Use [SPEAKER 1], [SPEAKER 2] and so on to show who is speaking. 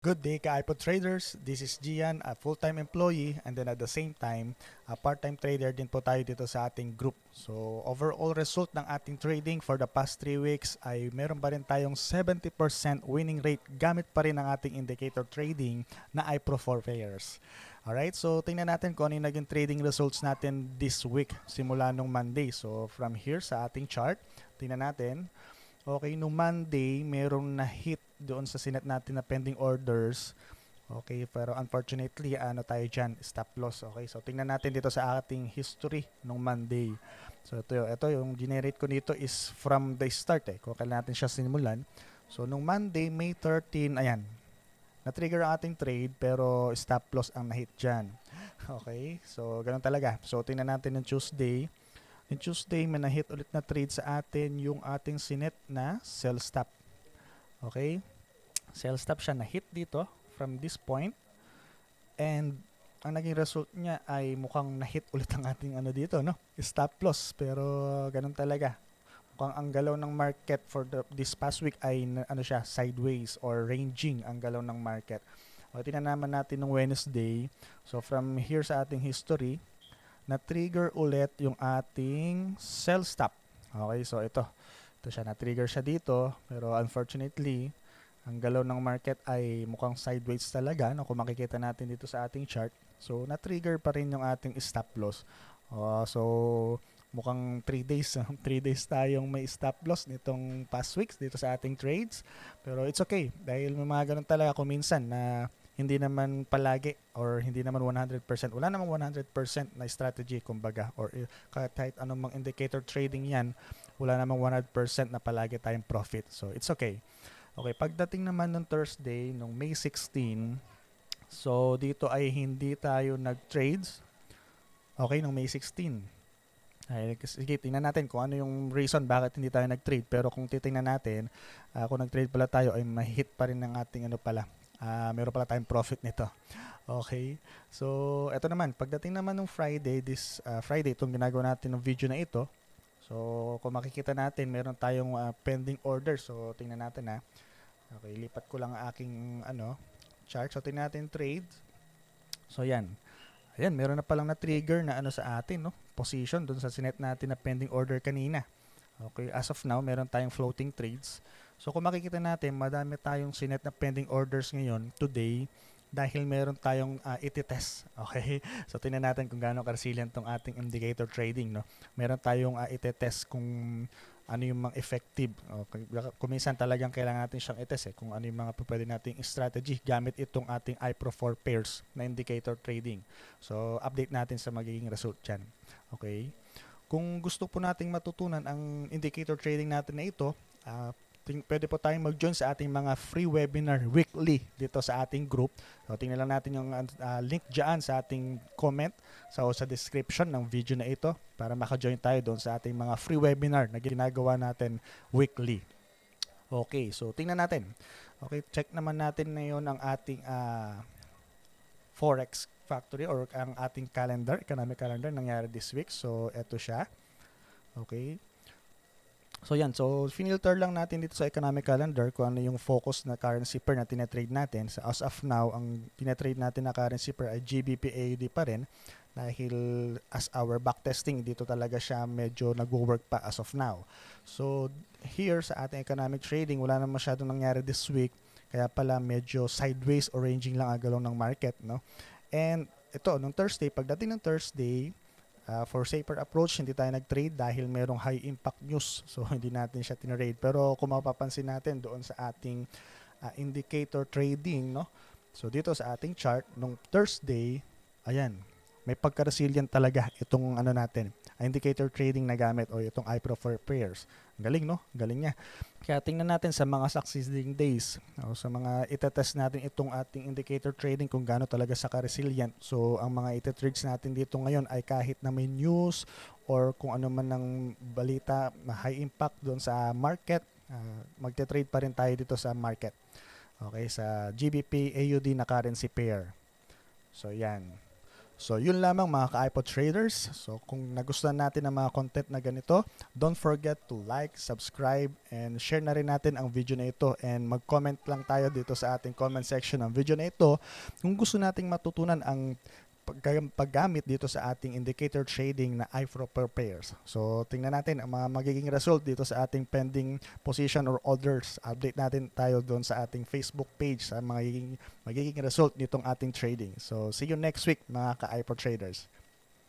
[SPEAKER 1] Good day, ka-iPod traders. This is Gian, a full-time employee, and then at the same time, a part-time trader din po tayo dito sa ating group. So, overall result ng ating trading for the past 3 weeks ay meron pa rin tayong 70% winning rate gamit pa rin ang ating indicator trading na iPro 4 pairs. Alright, so tingnan natin kung ano yung naging trading results natin this week simula nung Monday. So, from here sa ating chart, tingnan natin. Okay, no Monday, merong na-hit doon sa sinet natin na pending orders. Okay, pero unfortunately, ano tayo dyan, stop loss. Okay, so tingnan natin dito sa ating history nung Monday. So ito yung generate ko dito is from the start kung kailan natin siya sinimulan. So nung Monday, May 13, ayan, na-trigger ang ating trade pero stop loss ang na-hit dyan. Okay, so ganun talaga. So tingnan natin ng Tuesday. Yung Tuesday, may na-hit ulit na trade sa atin yung ating sinet na sell stop. Okay? Sell stop siya na-hit dito from this point. And ang naging result niya ay mukhang na-hit ulit ang ating ano dito, no? Stop loss. Pero ganun talaga. Mukhang ang galaw ng market for this past week ay ano siya, sideways or ranging ang galaw ng market. O, tingnan naman natin ng Wednesday. So from here sa ating history, na-trigger ulit yung ating sell stop. Okay, so ito siya, na-trigger siya dito, pero unfortunately, ang galaw ng market ay mukhang sideways talaga, no, kung makikita natin dito sa ating chart. So, na-trigger pa rin yung ating stop loss. So, mukhang 3 days, 3 days tayong may stop loss nitong past weeks dito sa ating trades. Pero it's okay, dahil may mga ganun talaga kung minsan na hindi naman palagi or hindi naman 100%. Wala namang 100% na strategy kumbaga or kahit anong mga indicator trading yan, wala namang 100% na palagi tayong profit. So it's okay. Okay, pagdating naman ng Thursday, nung May 16, so dito ay hindi tayo nag-trades. Okay, nung May 16. Ay, sige, tingnan natin kung ano yung reason bakit hindi tayo nag-trade. Pero kung titingnan natin, kung nag-trade pala tayo ay ma-hit pa rin ng ating ano pala, meron pala tayong profit nito. Okay. So, eto naman. Pagdating naman ng Friday, this Friday, itong ginagawa natin ng video na ito. So, kung makikita natin, meron tayong pending order. So, tingnan natin ha. Okay, lipat ko lang ang aking chart. So, tingnan natin trade. So, yan. Ayan, meron na palang na-trigger na ano sa atin, no? Position dun sa sinet natin na pending order kanina. Okay, as of now, meron tayong floating trades. So kung makikita natin, madami tayong sinet na pending orders ngayon, today, dahil meron tayong iti-test. Okay? So tingnan natin kung gaano ka-resilient tong ating indicator trading, no? Meron tayong iti-test kung ano yung mga effective. Okay? Kung minsan talagang kailangan natin siyang i-test kung ano yung mga pwede nating strategy gamit itong ating iPro 4 pairs na indicator trading. So update natin sa magiging result dyan. Okay? Kung gusto po nating matutunan ang indicator trading natin na ito, pwede po tayong mag-join sa ating mga free webinar weekly dito sa ating group. So, tingnan lang natin yung link dyan sa ating comment sa description ng video na ito para maka-join tayo doon sa ating mga free webinar na ginagawa natin weekly. Okay, so tingnan natin. Okay, check naman natin ngayon ang ating Forex Factory or ang ating calendar, economic calendar nangyari this week. So, eto siya. Okay. So, yan. So, finilter lang natin dito sa economic calendar kung ano yung focus na currency pair na tinetrade natin. So, as of now, ang tinetrade natin na currency pair ay GBP AUD pa rin dahil as our backtesting, dito talaga siya medyo nag-work pa as of now. So, here sa ating economic trading, wala na masyadong nangyari this week. Kaya pala medyo sideways or ranging lang ang galaw ng market, no? And ito, nung Thursday, pagdating ng Thursday, for safer approach, hindi tayo nag-trade dahil merong high impact news. So, hindi natin siya tinrade. Pero kung mapapansin natin doon sa ating indicator trading, no? So, dito sa ating chart, nung Thursday, ayan, may pagka-resilient talaga itong ano natin, indicator trading na gamit o itong iPro 4 pairs. Galing, no? Galing niya. Kaya tingnan natin sa mga succeeding days o sa mga itetest natin itong ating indicator trading kung gaano talaga sa ka-resilient. So, ang mga itetrades natin dito ngayon ay kahit na may news or kung ano man ng balita na high impact doon sa market, magte-trade pa rin tayo dito sa market. Okay, sa GBP AUD na currency pair. So, yan. So yun lamang mga ka-iPod traders. So kung nagustuhan natin ang mga content na ganito, don't forget to like, subscribe, and share na rin natin ang video na ito. And mag-comment lang tayo dito sa ating comment section ng video na ito kung gusto nating matutunan ang paggamit dito sa ating indicator trading na iFro per pairs. So tingnan natin ang mga magiging result dito sa ating pending position or orders. Update natin tayo doon sa ating Facebook page sa magiging result nitong ating trading. So see you next week mga ka-iPro traders.